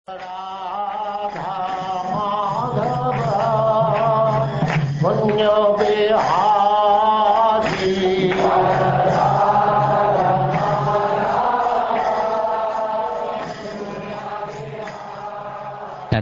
And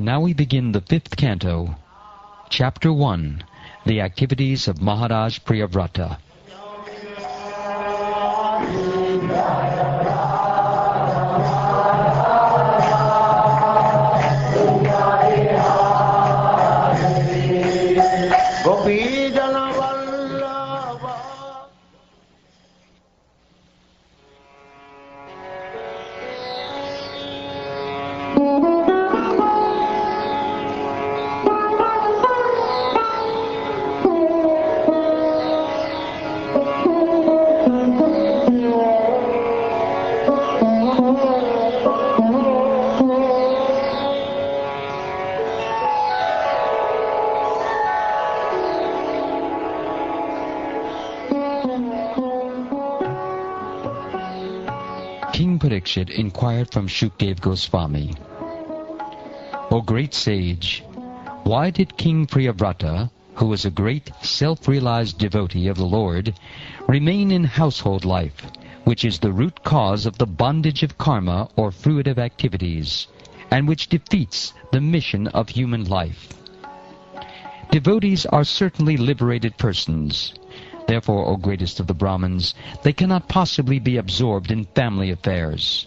now we begin the 5th canto, Chapter 1, The Activities of Maharaja Priyavrata. King Pariksit inquired from Shukdev Goswami, O great sage, why did King Priyavrata, who was a great self-realized devotee of the Lord, remain in household life, which is the root cause of the bondage of karma or fruitive activities, and which defeats the mission of human life? Devotees are certainly liberated persons. Therefore, O greatest of the Brahmins, they cannot possibly be absorbed in family affairs.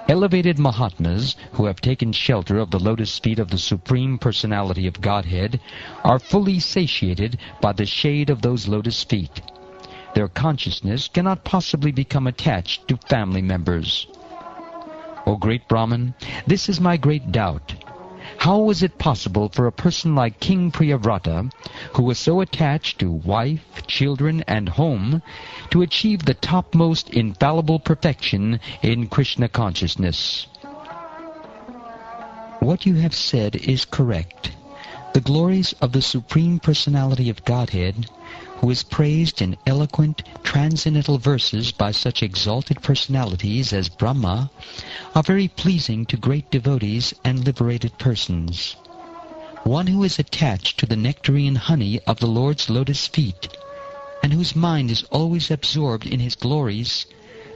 Elevated Mahatmas, who have taken shelter of the lotus feet of the Supreme Personality of Godhead, are fully satiated by the shade of those lotus feet. Their consciousness cannot possibly become attached to family members. O great Brahmin, this is my great doubt. How was it possible for a person like King Priyavrata, who was so attached to wife, children, and home, to achieve the topmost infallible perfection in Krishna consciousness? What you have said is correct. The glories of the Supreme Personality of Godhead, who is praised in eloquent, transcendental verses by such exalted personalities as Brahma, are very pleasing to great devotees and liberated persons. One who is attached to the nectarine honey of the Lord's lotus feet, and whose mind is always absorbed in his glories,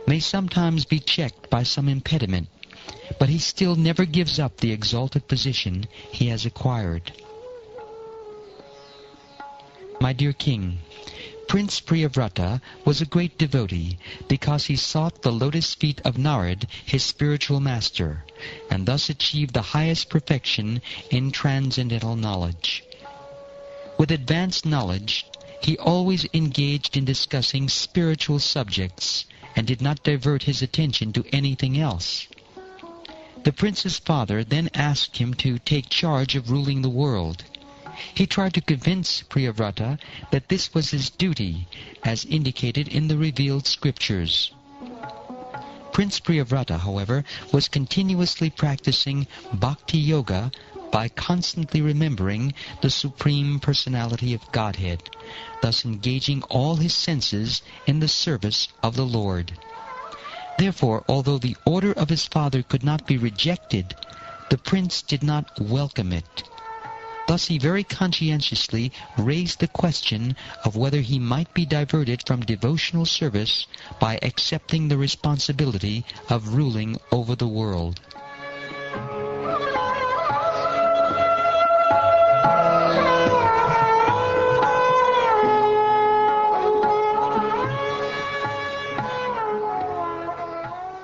may sometimes be checked by some impediment, but he still never gives up the exalted position he has acquired. My dear King, Prince Priyavrata was a great devotee because he sought the lotus feet of Narad, his spiritual master, and thus achieved the highest perfection in transcendental knowledge. With advanced knowledge, he always engaged in discussing spiritual subjects and did not divert his attention to anything else. The prince's father then asked him to take charge of ruling the world. He tried to convince Priyavrata that this was his duty, as indicated in the revealed scriptures. Prince Priyavrata, however, was continuously practicing bhakti yoga by constantly remembering the Supreme Personality of Godhead, thus engaging all his senses in the service of the Lord. Therefore, although the order of his father could not be rejected, the prince did not welcome it. Thus he very conscientiously raised the question of whether he might be diverted from devotional service by accepting the responsibility of ruling over the world.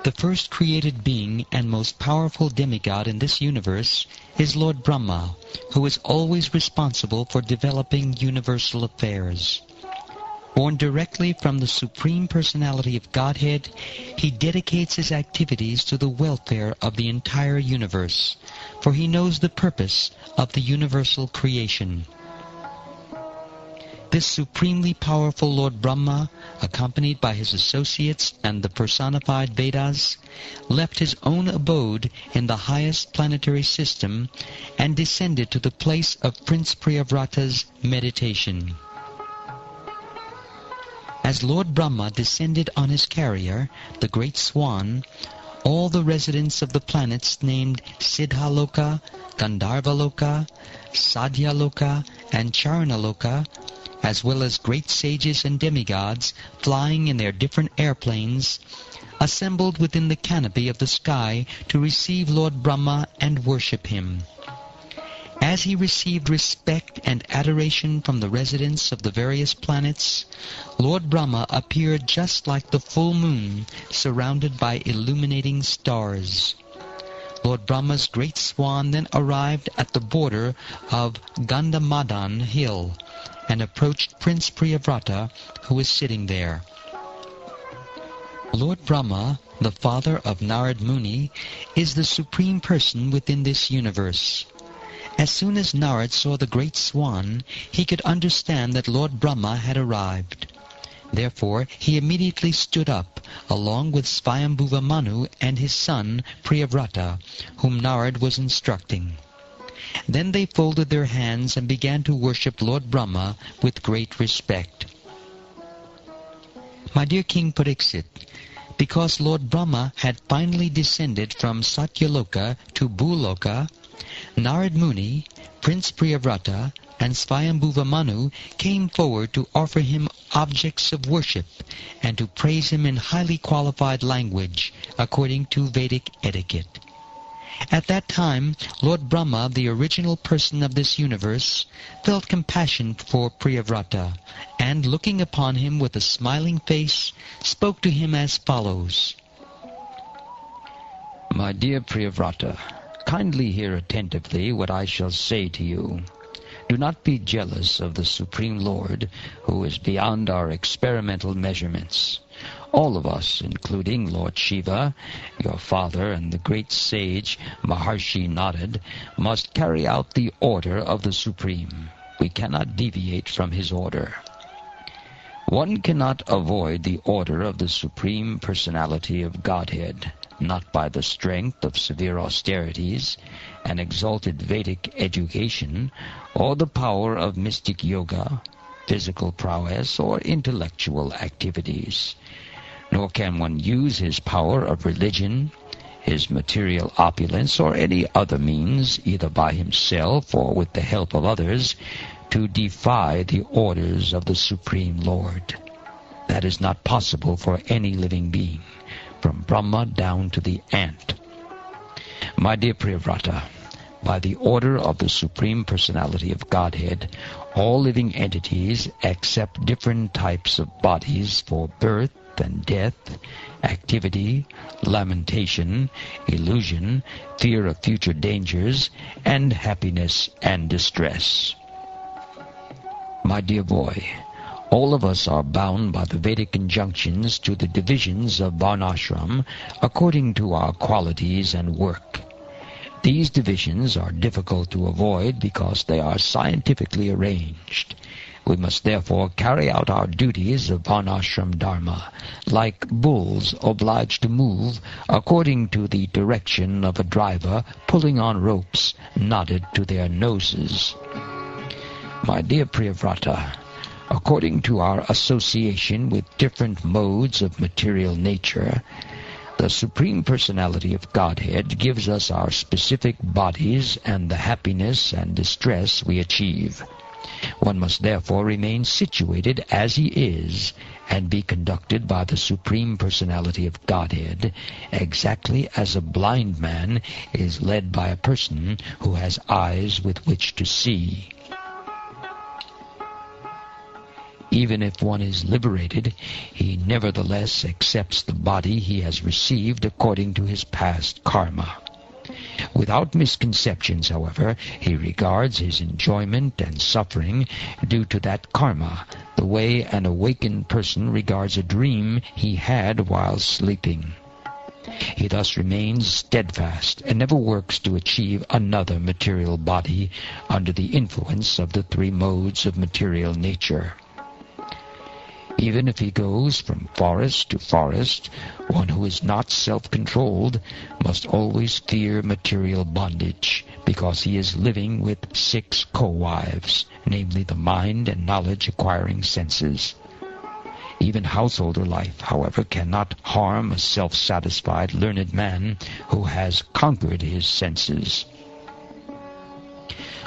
The first created being and most powerful demigod in this universe is Lord Brahma, who is always responsible for developing universal affairs. Born directly from the Supreme Personality of Godhead, he dedicates his activities to the welfare of the entire universe, for he knows the purpose of the universal creation. This supremely powerful Lord Brahma, accompanied by his associates and the personified Vedas, left his own abode in the highest planetary system and descended to the place of Prince Priyavrata's meditation. As Lord Brahma descended on his carrier, the great swan, all the residents of the planets named Siddhaloka, Gandharvaloka, Sadhyaloka, and Charanaloka, as well as great sages and demigods flying in their different airplanes, assembled within the canopy of the sky to receive Lord Brahma and worship him. As he received respect and adoration from the residents of the various planets, Lord Brahma appeared just like the full moon, surrounded by illuminating stars. Lord Brahma's great swan then arrived at the border of Gandhamadan hill and approached Prince Priyavrata, who was sitting there. Lord Brahma, the father of Narad Muni, is the supreme person within this universe. As soon as Narad saw the great swan, he could understand that Lord Brahma had arrived. Therefore he immediately stood up, along with Swayambhuva Manu and his son Priyavrata, whom Narad was instructing. Then they folded their hands and began to worship Lord Brahma with great respect. My dear King Pariksit, because Lord Brahma had finally descended from Satyaloka to Bhuloka, Narad Muni, Prince Priyavrata, and Swayambhuva Manu came forward to offer him objects of worship and to praise him in highly qualified language according to Vedic etiquette. At that time, Lord Brahma, the original person of this universe, felt compassion for Priyavrata, and looking upon him with a smiling face, spoke to him as follows. My dear Priyavrata, kindly hear attentively what I shall say to you. Do not be jealous of the Supreme Lord, who is beyond our experimental measurements. All of us, including Lord Shiva, your father, and the great sage Maharshi Narad, must carry out the order of the Supreme. We cannot deviate from his order. One cannot avoid the order of the Supreme Personality of Godhead, not by the strength of severe austerities, an exalted Vedic education, or the power of mystic yoga, physical prowess, or intellectual activities. Nor can one use his power of religion, his material opulence, or any other means, either by himself or with the help of others, to defy the orders of the Supreme Lord. That is not possible for any living being, from Brahma down to the ant. My dear Priyavrata, by the order of the Supreme Personality of Godhead, all living entities accept different types of bodies for birth and death, activity, lamentation, illusion, fear of future dangers, and happiness and distress. My dear boy, all of us are bound by the Vedic injunctions to the divisions of Varnashram according to our qualities and work. These divisions are difficult to avoid because they are scientifically arranged. We must therefore carry out our duties of Varnashram Dharma, like bulls obliged to move according to the direction of a driver pulling on ropes knotted to their noses. My dear Priyavrata, according to our association with different modes of material nature, the Supreme Personality of Godhead gives us our specific bodies and the happiness and distress we achieve. One must therefore remain situated as he is and be conducted by the Supreme Personality of Godhead, exactly as a blind man is led by a person who has eyes with which to see. Even if one is liberated, he nevertheless accepts the body he has received according to his past karma. Without misconceptions, however, he regards his enjoyment and suffering due to that karma, the way an awakened person regards a dream he had while sleeping. He thus remains steadfast and never works to achieve another material body under the influence of the three modes of material nature. Even if he goes from forest to forest, one who is not self-controlled must always fear material bondage, because he is living with 6 co-wives, namely the mind and knowledge-acquiring senses. Even householder life, however, cannot harm a self-satisfied, learned man who has conquered his senses.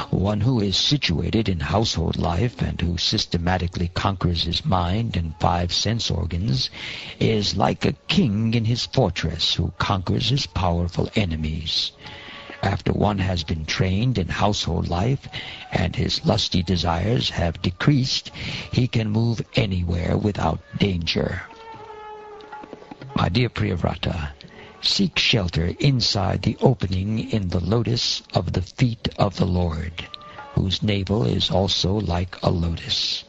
One who is situated in household life and who systematically conquers his mind and 5 sense organs is like a king in his fortress who conquers his powerful enemies. After one has been trained in household life and his lusty desires have decreased, he can move anywhere without danger. My dear Priyavrata, seek shelter inside the opening in the lotus of the feet of the Lord, whose navel is also like a lotus.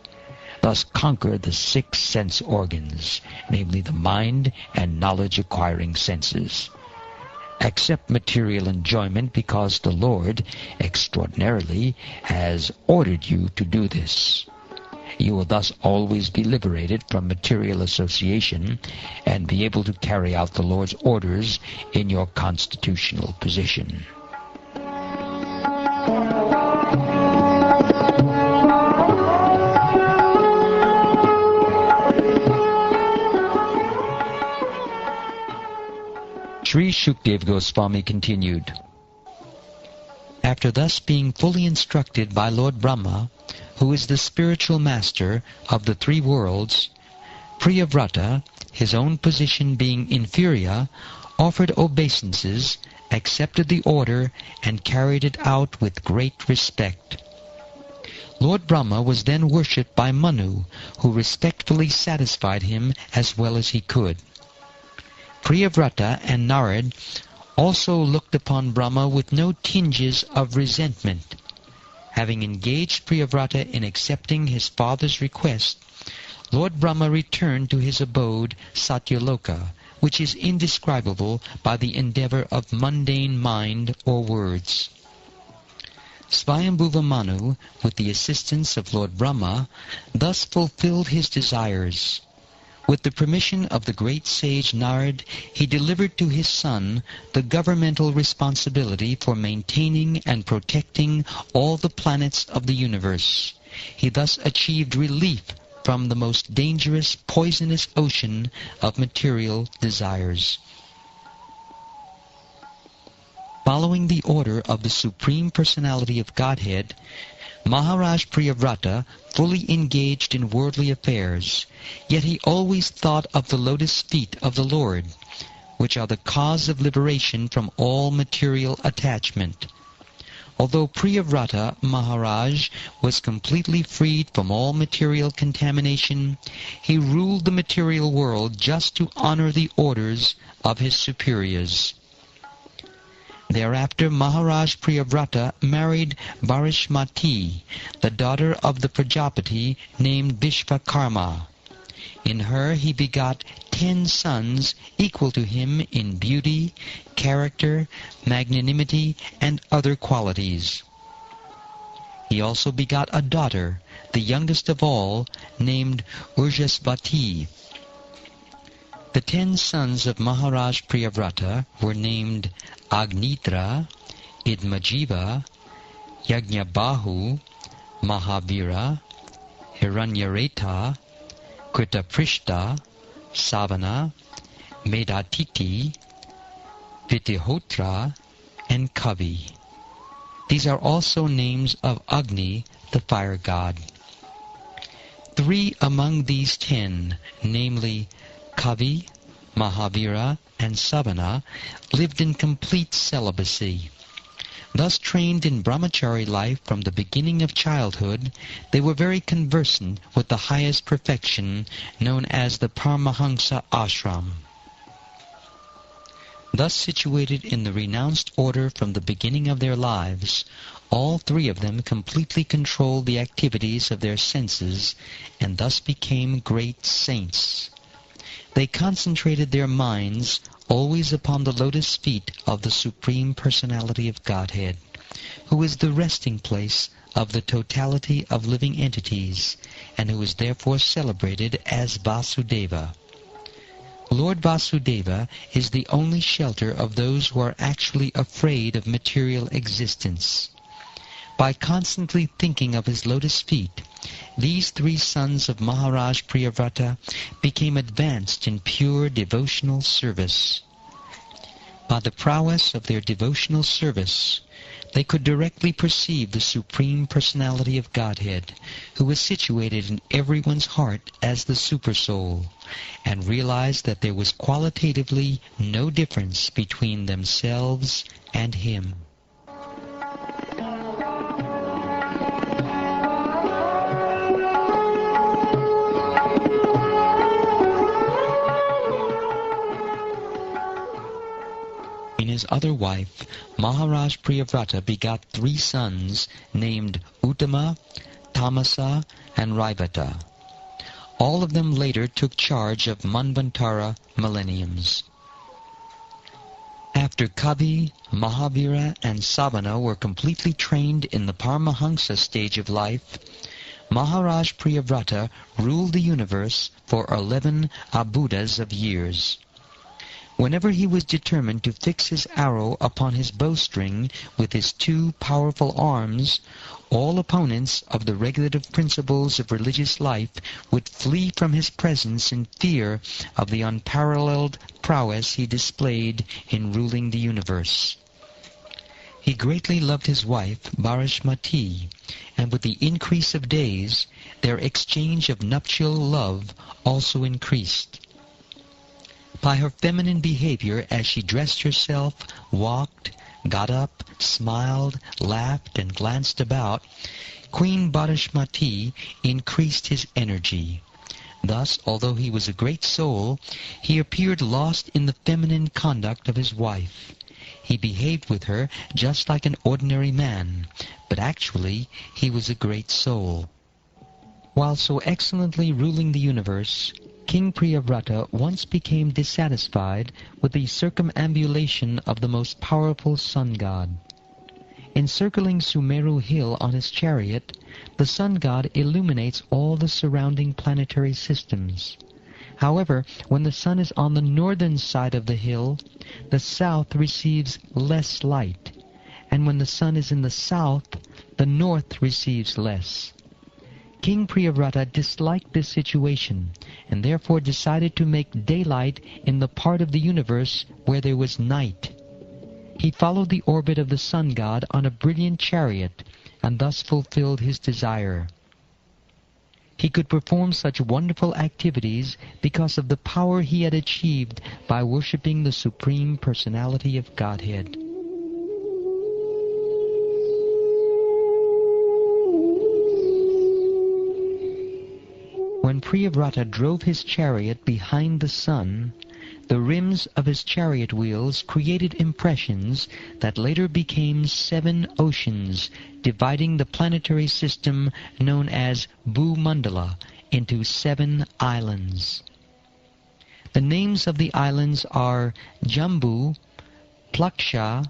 Thus conquer the 6 sense organs, namely the mind and knowledge-acquiring senses. Accept material enjoyment because the Lord, extraordinarily, has ordered you to do this. You will thus always be liberated from material association and be able to carry out the Lord's orders in your constitutional position. Sri Shukdev Goswami continued. After thus being fully instructed by Lord Brahma, who is the spiritual master of the 3 worlds, Priyavrata, his own position being inferior, offered obeisances, accepted the order, and carried it out with great respect. Lord Brahma was then worshipped by Manu, who respectfully satisfied him as well as he could. Priyavrata and Narad also looked upon Brahma with no tinges of resentment. Having engaged Priyavrata in accepting his father's request, Lord Brahma returned to his abode Satyaloka, which is indescribable by the endeavor of mundane mind or words. Swayambhuva Manu, with the assistance of Lord Brahma, thus fulfilled his desires. With the permission of the great sage Narad, he delivered to his son the governmental responsibility for maintaining and protecting all the planets of the universe. He thus achieved relief from the most dangerous, poisonous ocean of material desires. Following the order of the Supreme Personality of Godhead, Maharaja Priyavrata fully engaged in worldly affairs, yet he always thought of the lotus feet of the Lord, which are the cause of liberation from all material attachment. Although Priyavrata Maharaj was completely freed from all material contamination, he ruled the material world just to honor the orders of his superiors. Thereafter Maharaj Priyavrata married Varishmati, the daughter of the Prajapati named Vishvakarma. In her he begot 10 sons equal to him in beauty, character, magnanimity, and other qualities. He also begot a daughter, the youngest of all, named Urjasvati. The 10 sons of Maharaj Priyavrata were named Agnitra, Idmajiva, Yajnabahu, Mahavira, Hiranyareta, Kritaprishta, Savana, Medatiti, Vitihotra, and Kavi. These are also names of Agni, the fire god. 3 among these 10, namely Kavi, Mahavira, and Savana, lived in complete celibacy. Thus trained in brahmachari life from the beginning of childhood, they were very conversant with the highest perfection known as the Paramahansa ashram. Thus situated in the renounced order from the beginning of their lives, all 3 of them completely controlled the activities of their senses and thus became great saints. They concentrated their minds always upon the lotus feet of the Supreme Personality of Godhead, who is the resting place of the totality of living entities, and who is therefore celebrated as Vasudeva. Lord Vasudeva is the only shelter of those who are actually afraid of material existence. By constantly thinking of his lotus feet, these 3 sons of Maharaj Priyavrata became advanced in pure devotional service. By the prowess of their devotional service, they could directly perceive the Supreme Personality of Godhead, who is situated in everyone's heart as the Supersoul, and realized that there was qualitatively no difference between themselves and Him. In his other wife, Maharaj Priyavrata begot 3 sons named Uttama, Tamasa, and Raivata. All of them later took charge of Manvantara millenniums. After Kavi, Mahavira, and Savana were completely trained in the Paramahansa stage of life, Maharaj Priyavrata ruled the universe for 11 abhudas of years. Whenever he was determined to fix his arrow upon his bowstring with his 2 powerful arms, all opponents of the regulative principles of religious life would flee from his presence in fear of the unparalleled prowess he displayed in ruling the universe. He greatly loved his wife, Bharashmati, and with the increase of days, their exchange of nuptial love also increased. By her feminine behavior as she dressed herself, walked, got up, smiled, laughed, and glanced about, Queen Bharashmati increased his energy. Thus, although he was a great soul, he appeared lost in the feminine conduct of his wife. He behaved with her just like an ordinary man, but actually he was a great soul. While so excellently ruling the universe, King Priyavrata once became dissatisfied with the circumambulation of the most powerful sun god. Encircling Sumeru hill on his chariot, the sun god illuminates all the surrounding planetary systems. However, when the sun is on the northern side of the hill, the south receives less light, and when the sun is in the south, the north receives less. King Priyavrata disliked this situation, and therefore decided to make daylight in the part of the universe where there was night. He followed the orbit of the sun god on a brilliant chariot, and thus fulfilled his desire. He could perform such wonderful activities because of the power he had achieved by worshipping the Supreme Personality of Godhead. When Priyavrata drove his chariot behind the sun, the rims of his chariot wheels created impressions that later became 7 oceans, dividing the planetary system known as Bhumandala into 7 islands. The names of the islands are Jambu, Plaksha,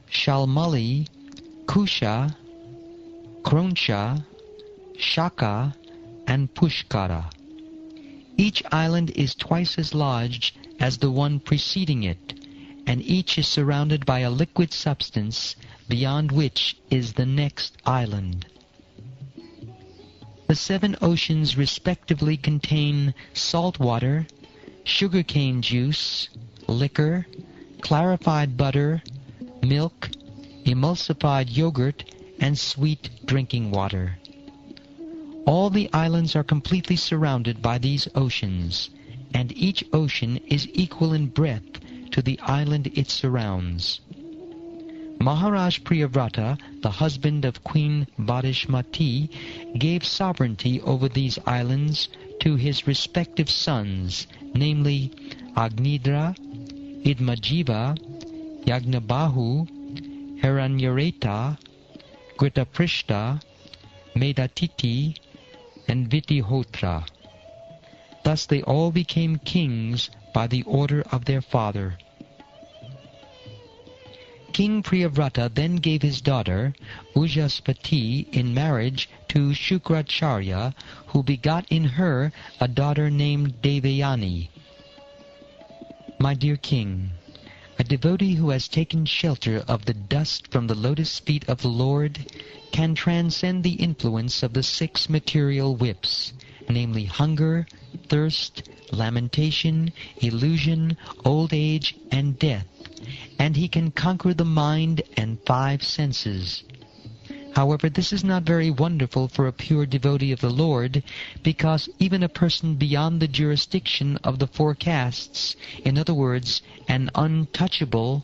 Shalmali, Kusha, Kroncha, Shaka, and Pushkara. Each island is twice as large as the one preceding it, and each is surrounded by a liquid substance beyond which is the next island. The 7 oceans respectively contain salt water, sugarcane juice, liquor, clarified butter, milk, emulsified yogurt, and sweet drinking water. All the islands are completely surrounded by these oceans, and each ocean is equal in breadth to the island it surrounds. Maharaj Priyavrata, the husband of Queen Bharashmati, gave sovereignty over these islands to his respective sons, namely Agnidra, Idmajiva, Yagnabahu, Hiranyareta, Gritaprishta, Medatiti, and Vitihotra. Thus they all became kings by the order of their father. King Priyavrata then gave his daughter, Ujaspati, in marriage to Shukracharya, who begot in her a daughter named Devayani. My dear king, A devotee who has taken shelter of the dust from the lotus feet of the Lord can transcend the influence of the 6 material whips, namely hunger, thirst, lamentation, illusion, old age, and death, and he can conquer the mind and 5 senses. However, this is not very wonderful for a pure devotee of the Lord, because even a person beyond the jurisdiction of the 4 castes, in other words, an untouchable,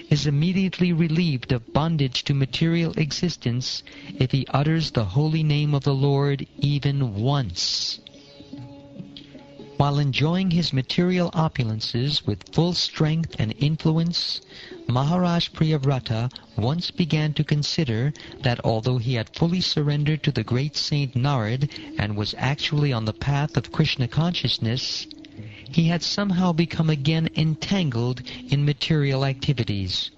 is immediately relieved of bondage to material existence if he utters the holy name of the Lord even once. While enjoying his material opulences with full strength and influence, Maharaja Priyavrata once began to consider that although he had fully surrendered to the great saint Narad and was actually on the path of Krishna consciousness, he had somehow become again entangled in material activities.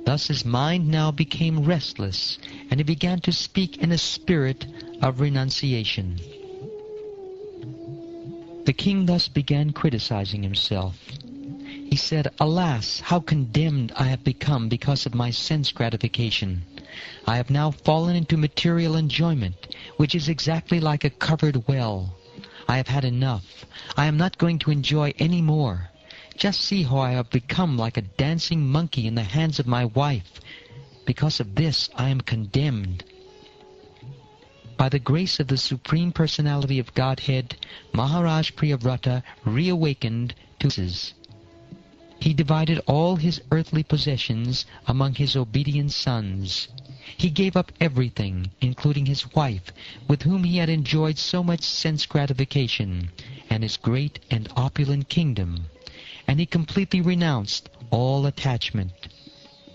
Thus his mind now became restless, and he began to speak in a spirit of renunciation. The king thus began criticizing himself. He said, "Alas, how condemned I have become because of my sense gratification. I have now fallen into material enjoyment, which is exactly like a covered well. I have had enough. I am not going to enjoy any more. Just see how I have become like a dancing monkey in the hands of my wife. Because of this, I am condemned." By the grace of the Supreme Personality of Godhead, Maharaja Priyavrata reawakened to his. He divided all his earthly possessions among his obedient sons. He gave up everything, including his wife, with whom he had enjoyed so much sense gratification, and his great and opulent kingdom, and he completely renounced all attachment.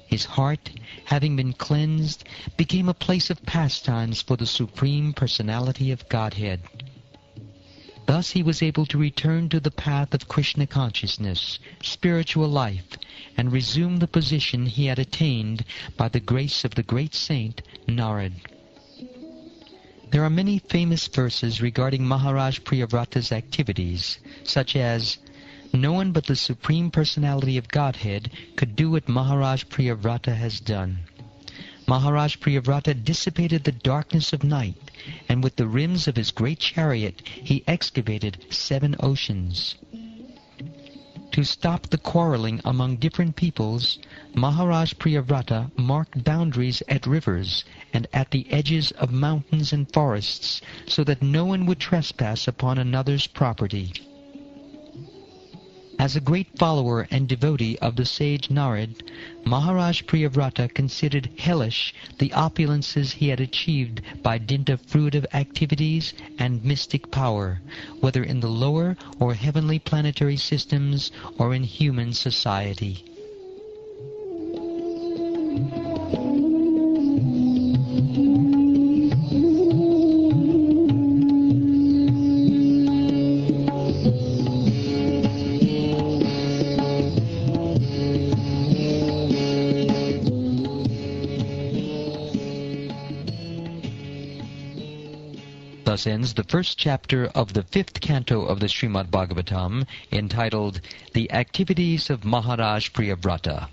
His heart, having been cleansed, became a place of pastimes for the Supreme Personality of Godhead. Thus he was able to return to the path of Krishna consciousness, spiritual life, and resume the position he had attained by the grace of the great saint Narad. There are many famous verses regarding Maharaja Priyavrata's activities, such as, "No one but the Supreme Personality of Godhead could do what Maharaja Priyavrata has done. Maharaja Priyavrata dissipated the darkness of night, and with the rims of his great chariot he excavated 7 oceans. To stop the quarreling among different peoples, Maharaja Priyavrata marked boundaries at rivers and at the edges of mountains and forests, so that no one would trespass upon another's property. As a great follower and devotee of the sage Narad, Maharaja Priyavrata considered hellish the opulences he had achieved by dint of fruitive activities and mystic power, whether in the lower or heavenly planetary systems or in human society. Thus ends the first chapter of the 5th canto of the Srimad Bhagavatam, entitled The Activities of Maharaja Priyavrata.